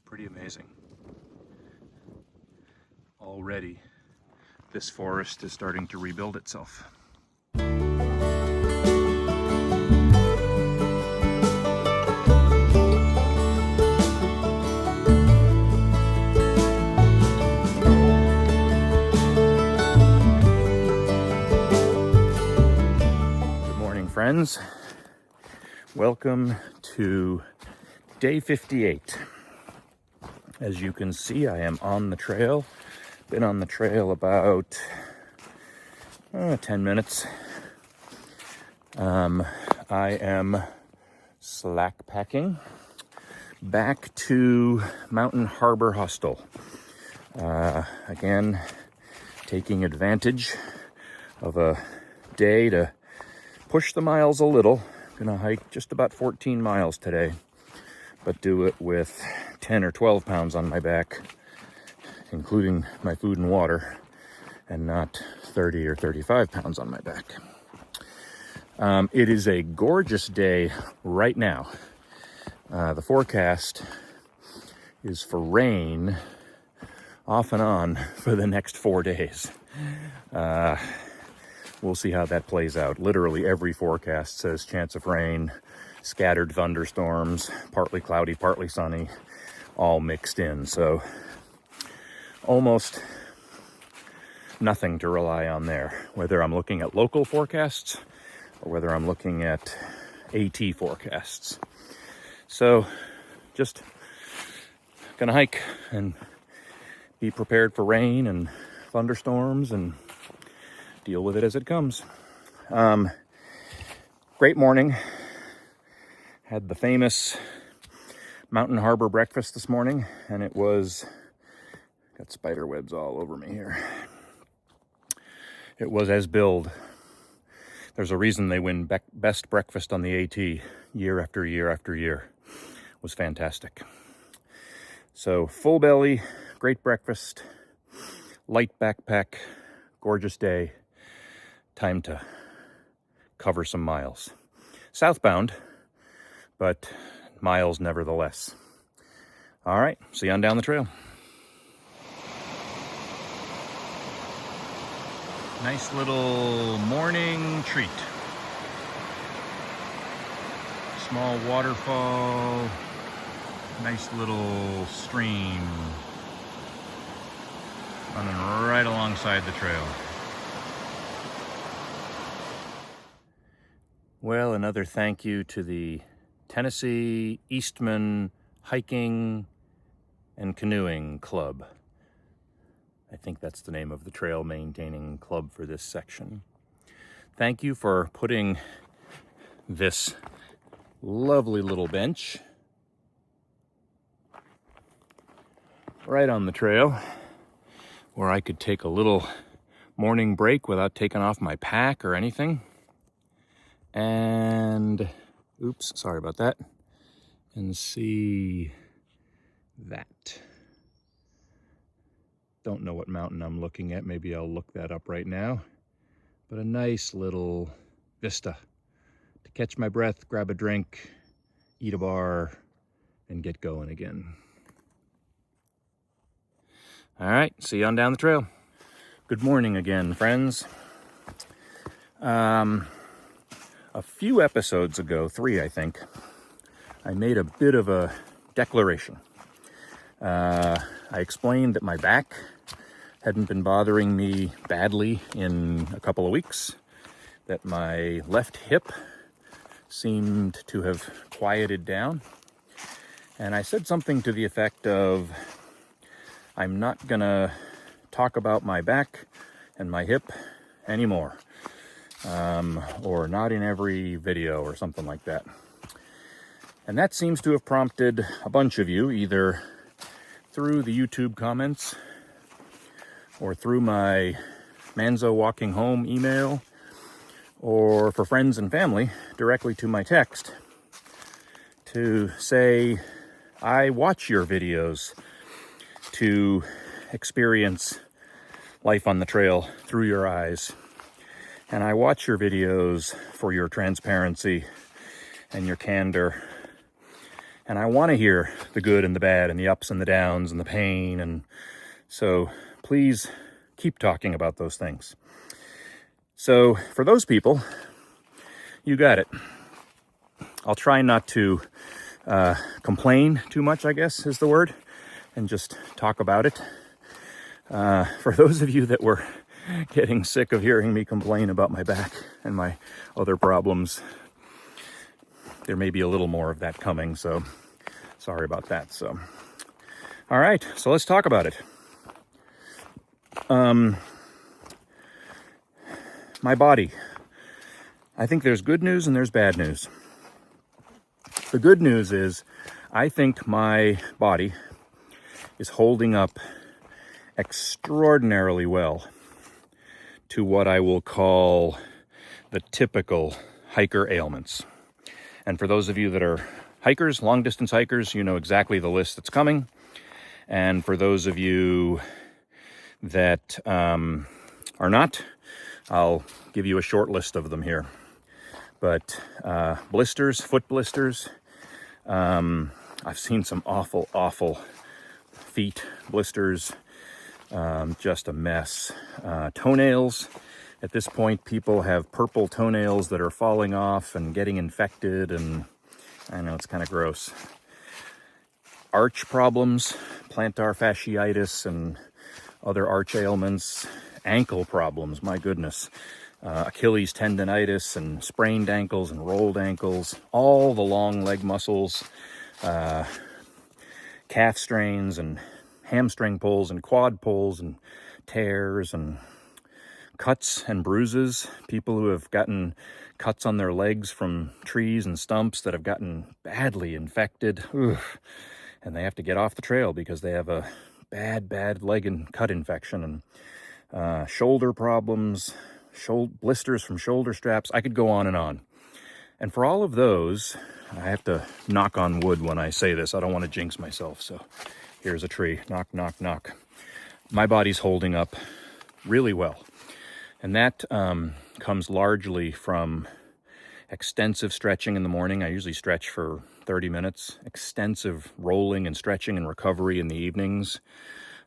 pretty amazing. Already, this forest is starting to rebuild itself. Good morning, friends. Welcome to day 58. As you can see, I am on the trail. Been on the trail about 10 minutes. I am slackpacking back to Mountain Harbour Hostel. Again, taking advantage of a day to push the miles a little. Gonna hike just about 14 miles today, but do it with 10 or 12 pounds on my back, including my food and water, and not 30 or 35 pounds on my back. It is a gorgeous day right now. The forecast is for rain off and on for the next 4 days. We'll see how that plays out. Literally every forecast says chance of rain, scattered thunderstorms, partly cloudy, partly sunny, all mixed in. So almost nothing to rely on there, whether I'm looking at local forecasts or whether I'm looking at AT forecasts. So just gonna hike and be prepared for rain and thunderstorms and deal with it as it comes. Great morning. Had the famous Mountain Harbour breakfast this morning, and it was, got spider webs all over me here. It was as billed. There's a reason they win best breakfast on the AT year after year after year. It was fantastic. So full belly, great breakfast, light backpack, gorgeous day. Time to cover some miles. Southbound, but miles nevertheless. All right, see you on down the trail. Nice little morning treat. Small waterfall, nice little stream running right alongside the trail. Well, another thank you to the Tennessee Eastman Hiking and Canoeing Club. I think that's the name of the trail maintaining club for this section. Thank you for putting this lovely little bench right on the trail where I could take a little morning break without taking off my pack or anything. And oops, sorry about that. And see that. Don't know what mountain I'm looking at. Maybe I'll look that up right now. But a nice little vista to catch my breath, grab a drink, eat a bar, and get going again. All right, see you on down the trail. Good morning again, friends. A few episodes ago, 3 I think, I made a bit of a declaration. I explained that my back hadn't been bothering me badly in a couple of weeks, that my left hip seemed to have quieted down, and I said something to the effect of, I'm not gonna talk about my back and my hip anymore. Or not in every video or something like that. And that seems to have prompted a bunch of you, either through the YouTube comments or through my Manzo walking home email, or for friends and family directly to my text, to say, I watch your videos to experience life on the trail through your eyes. And I watch your videos for your transparency and your candor And I want to hear the good and the bad and the ups and the downs and the pain. And so please keep talking about those things. So for those people, you got it. I'll try not to complain too much, I guess is the word, and just talk about it. For those of you that were getting sick of hearing me complain about my back and my other problems, there may be a little more of that coming, so sorry about that. So, all right, so let's talk about it. My body. I think there's good news and there's bad news. The good news is I think my body is holding up extraordinarily well to what I will call the typical hiker ailments. And for those of you that are hikers, long distance hikers, you know exactly the list that's coming. And for those of you that are not, I'll give you a short list of them here. But blisters, foot blisters. I've seen some awful feet blisters. Just a mess. Toenails. At this point, people have purple toenails that are falling off and getting infected, and I know it's kind of gross. Arch problems, plantar fasciitis and other arch ailments. Ankle problems, my goodness. Achilles tendonitis and sprained ankles and rolled ankles. All the long leg muscles. Calf strains and hamstring pulls and quad pulls and tears and cuts and bruises. People who have gotten cuts on their legs from trees and stumps that have gotten badly infected. Oof. And they have to get off the trail because they have a bad leg and cut infection. And shoulder problems, blisters from shoulder straps. I could go on and on. And for all of those, I have to knock on wood when I say this. I don't want to jinx myself. So here's a tree. Knock, knock, knock. My body's holding up really well. And that comes largely from extensive stretching in the morning. I usually stretch for 30 minutes. Extensive rolling and stretching and recovery in the evenings.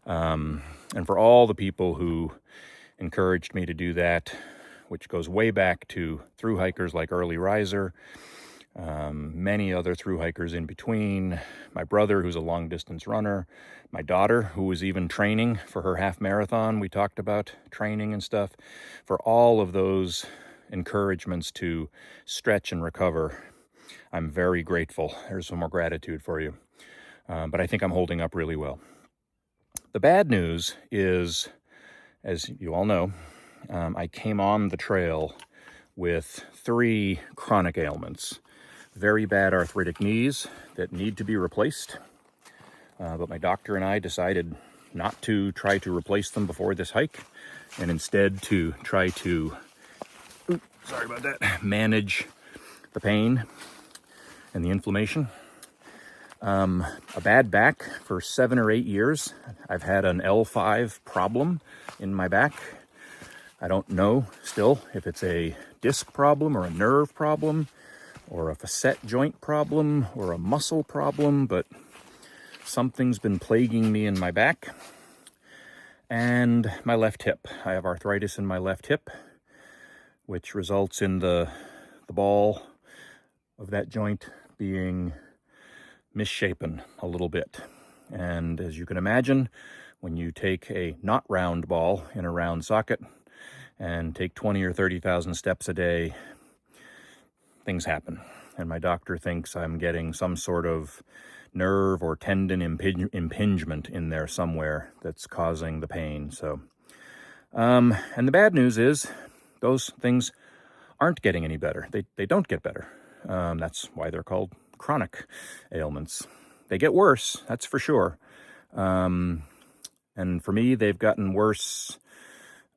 And for all the people who encouraged me to do that, which goes way back to through hikers like Early Riser, many other through hikers in between, my brother who's a long distance runner, my daughter who was even training for her half marathon. We talked about training and stuff. For all of those encouragements to stretch and recover, I'm very grateful. There's some more gratitude for you. But I think I'm holding up really well. The bad news is, as you all know, I came on the trail with 3 chronic ailments. Very bad arthritic knees that need to be replaced. But my doctor and I decided not to try to replace them before this hike, and instead to try to, manage the pain and the inflammation. A bad back for 7 or 8 years. I've had an L5 problem in my back. I don't know still if it's a disc problem or a nerve problem or a facet joint problem or a muscle problem, but something's been plaguing me in my back. And my left hip. I have arthritis in my left hip, which results in the ball of that joint being misshapen a little bit. And as you can imagine, when you take a not round ball in a round socket and take 20 or 30,000 steps a day, things happen. And my doctor thinks I'm getting some sort of nerve or tendon impingement in there somewhere that's causing the pain. So, and the bad news is those things aren't getting any better. They don't get better. That's why they're called chronic ailments. They get worse, that's for sure. And for me, they've gotten worse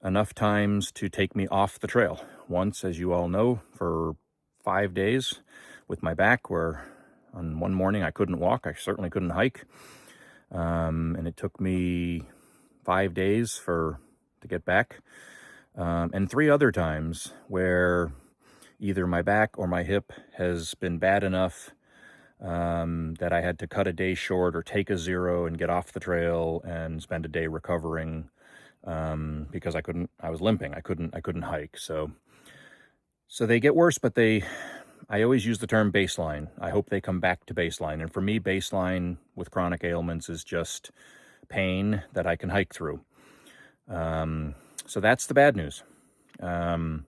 enough times to take me off the trail. Once, as you all know, for 5 days with my back, where on one morning I couldn't walk, I certainly couldn't hike. And it took me 5 days to get back. And 3 other times where either my back or my hip has been bad enough that I had to cut a day short or take a zero and get off the trail and spend a day recovering because I was limping. I couldn't hike. So they get worse, but I always use the term baseline. I hope they come back to baseline. And for me, baseline with chronic ailments is just pain that I can hike through. So that's the bad news. The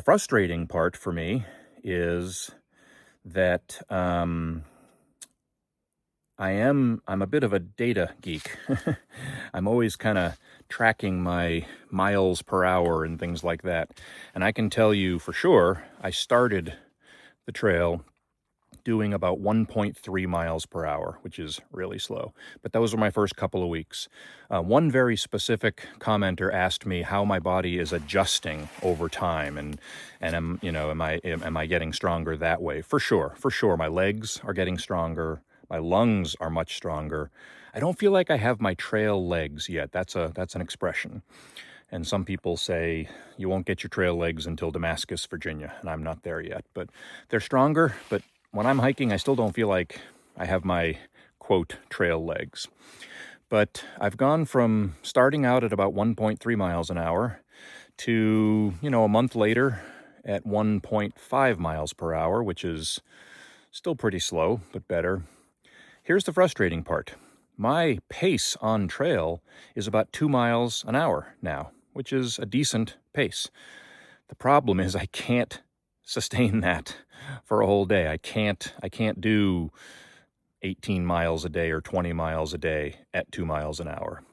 frustrating part for me is that I'm a bit of a data geek. I'm always kind of tracking my miles per hour and things like that. And I can tell you for sure, I started the trail doing about 1.3 miles per hour, which is really slow. But those were my first couple of weeks. One very specific commenter asked me how my body is adjusting over time, and am I getting stronger that way? For sure, my legs are getting stronger. My lungs are much stronger. I don't feel like I have my trail legs yet. That's an expression. And some people say you won't get your trail legs until Damascus, Virginia, and I'm not there yet. But they're stronger, but when I'm hiking, I still don't feel like I have my, quote, trail legs. But I've gone from starting out at about 1.3 miles an hour to, a month later at 1.5 miles per hour, which is still pretty slow, but better. Here's the frustrating part. My pace on trail is about 2 miles an hour now, which is a decent pace. The problem is I can't sustain that for a whole day. I can't do 18 miles a day or 20 miles a day at 2 miles an hour.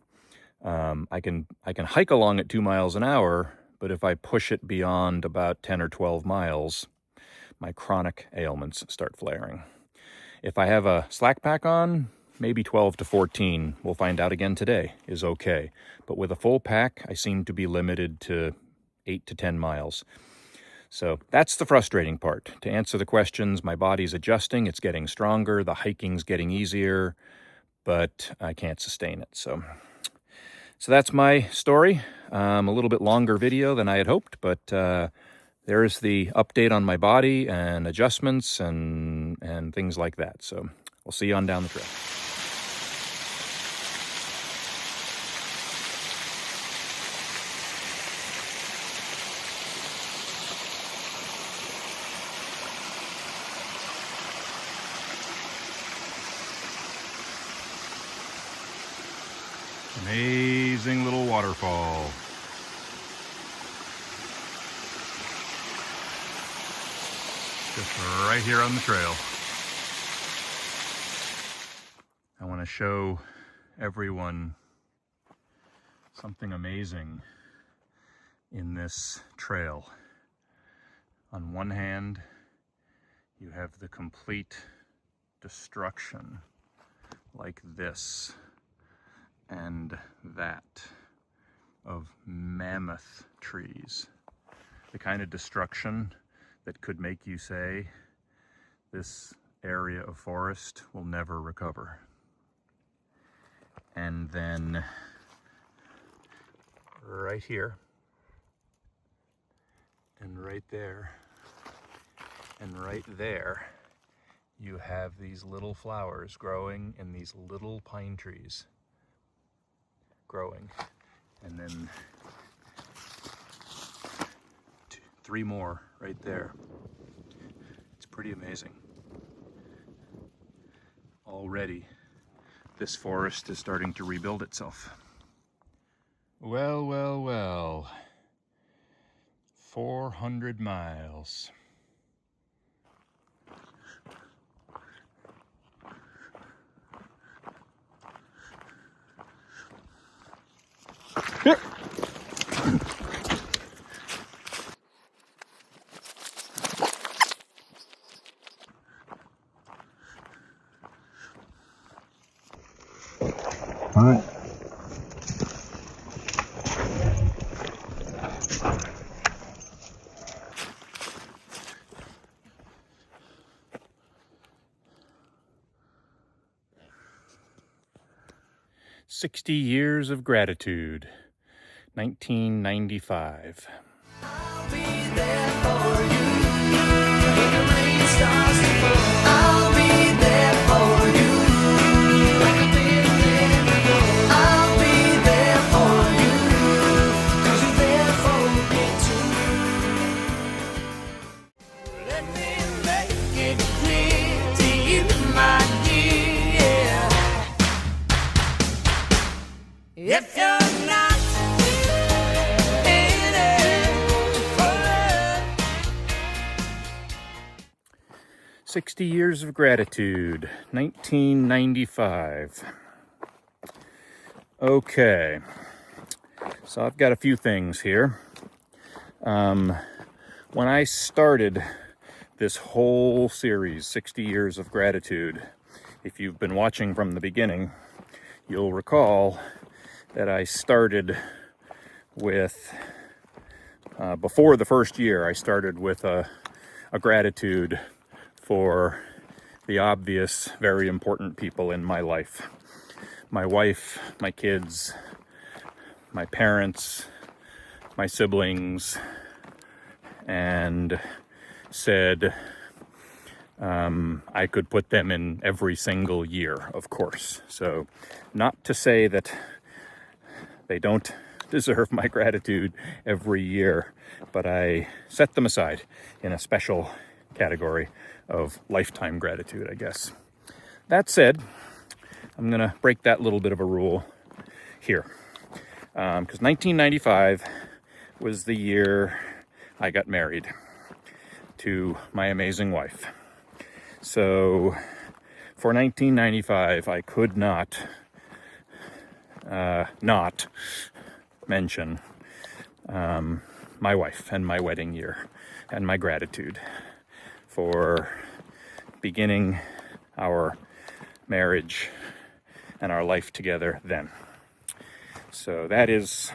I can hike along at 2 miles an hour, but if I push it beyond about 10 or 12 miles, my chronic ailments start flaring. If I have a slackpack on, maybe 12 to 14, we'll find out again today, is okay. But with a full pack, I seem to be limited to 8 to 10 miles. So that's the frustrating part. To answer the questions, my body's adjusting, it's getting stronger, the hiking's getting easier, but I can't sustain it. So that's my story. A little bit longer video than I had hoped, but there's the update on my body and adjustments and things like that. So we'll see you on down the trail. Amazing little waterfall. Just right here on the trail. I want to show everyone something amazing in this trail. On one hand, you have the complete destruction like this and that of mammoth trees. The kind of destruction that could make you say this area of forest will never recover. And then right here and right there and right there, you have these little flowers growing in these little pine trees growing, and then 3 more right there. It's pretty amazing. Already, this forest is starting to rebuild itself. Well. 400 miles. All right. "60 Years of Gratitude," 1995. I'll be there for you when the rain starts to fall. I'll be if you're not in it for love. 60 Years of Gratitude, 1995. Okay, so I've got a few things here. When I started this whole series, 60 Years of Gratitude, if you've been watching from the beginning, you'll recall that I started with, before the first year, I started with a gratitude for the obvious, very important people in my life. My wife, my kids, my parents, my siblings, and said I could put them in every single year, of course. So not to say that they don't deserve my gratitude every year, but I set them aside in a special category of lifetime gratitude, I guess. That said, I'm going to break that little bit of a rule here. Because 1995 was the year I got married to my amazing wife. So for 1995, I could not mention my wife and my wedding year and my gratitude for beginning our marriage and our life together then. So that is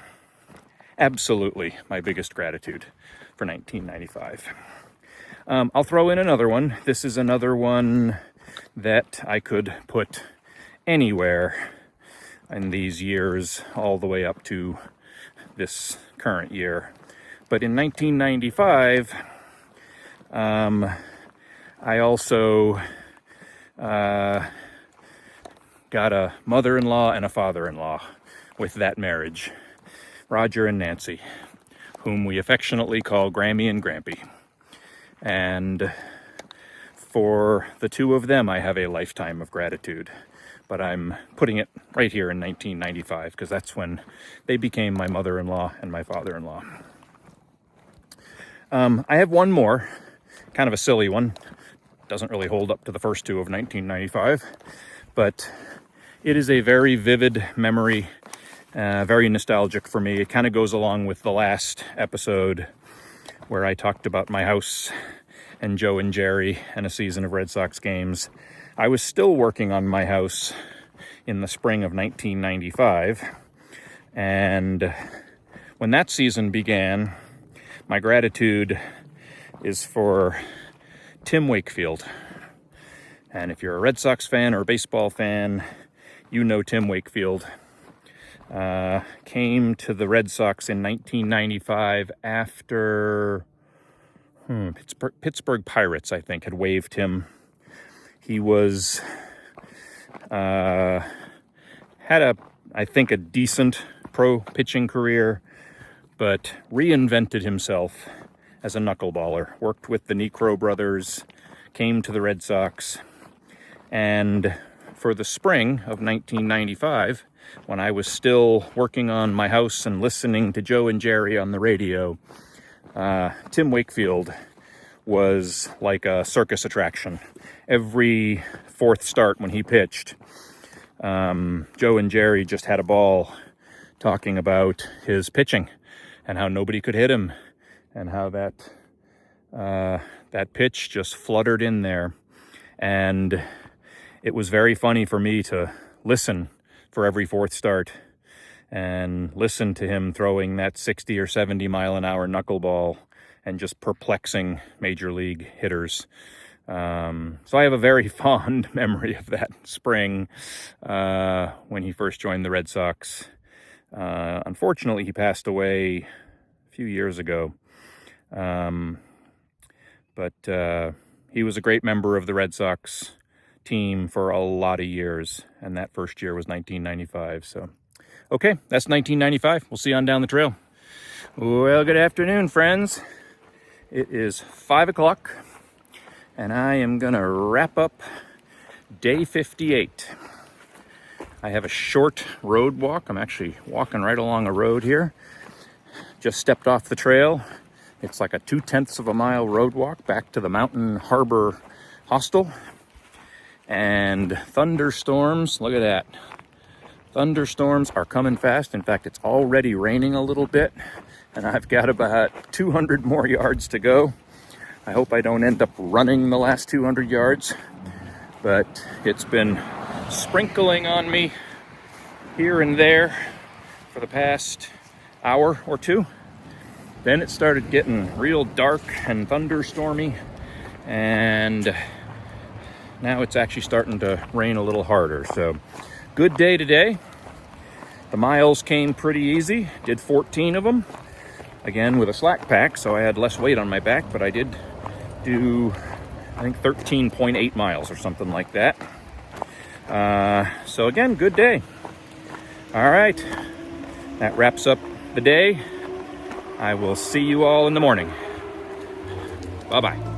absolutely my biggest gratitude for 1995. I'll throw in another one. This is another one that I could put anywhere in these years, all the way up to this current year. But in 1995, I also got a mother-in-law and a father-in-law with that marriage, Roger and Nancy, whom we affectionately call Grammy and Grampy. And for the two of them, I have a lifetime of gratitude. But I'm putting it right here in 1995, because that's when they became my mother-in-law and my father-in-law. I have one more, kind of a silly one. Doesn't really hold up to the first two of 1995, but it is a very vivid memory, very nostalgic for me. It kind of goes along with the last episode where I talked about my house and Joe and Jerry and a season of Red Sox games. I was still working on my house in the spring of 1995, and when that season began, my gratitude is for Tim Wakefield. And if you're a Red Sox fan or a baseball fan, you know Tim Wakefield. Came to the Red Sox in 1995 after Pittsburgh Pirates, I think, had waived him. He was had I think a decent pro pitching career, but reinvented himself as a knuckleballer. Worked with the Necro brothers, came to the Red Sox, and for the spring of 1995, when I was still working on my house and listening to Joe and Jerry on the radio, Tim Wakefield was like a circus attraction. Every fourth start when he pitched, Joe and Jerry just had a ball talking about his pitching and how nobody could hit him, and how that pitch just fluttered in there. And it was very funny for me to listen for every fourth start and listen to him throwing that 60 or 70 mile an hour knuckleball and just perplexing major league hitters. So I have a very fond memory of that spring when he first joined the Red Sox. Unfortunately, he passed away a few years ago. But he was a great member of the Red Sox team for a lot of years, and that first year was 1995. So, okay, that's 1995. We'll see you on down the trail. Well, good afternoon, friends. It is 5 o'clock, and I am going to wrap up day 58. I have a short road walk. I'm actually walking right along a road here. Just stepped off the trail. It's like a 2/10 of a mile road walk back to the mountain Harbour Hostel. And thunderstorms, look at that. Thunderstorms are coming fast. In fact, it's already raining a little bit, and I've got about 200 more yards to go. I hope I don't end up running the last 200 yards, but it's been sprinkling on me here and there for the past hour or two. Then it started getting real dark and thunderstormy, and now it's actually starting to rain a little harder. So good day today. The miles came pretty easy. Did 14 of them, again with a slack pack, so I had less weight on my back, but I did do, I think, 13.8 miles or something like that. So again, good day. All right, that wraps up the day. I will see you all in the morning. Bye-bye.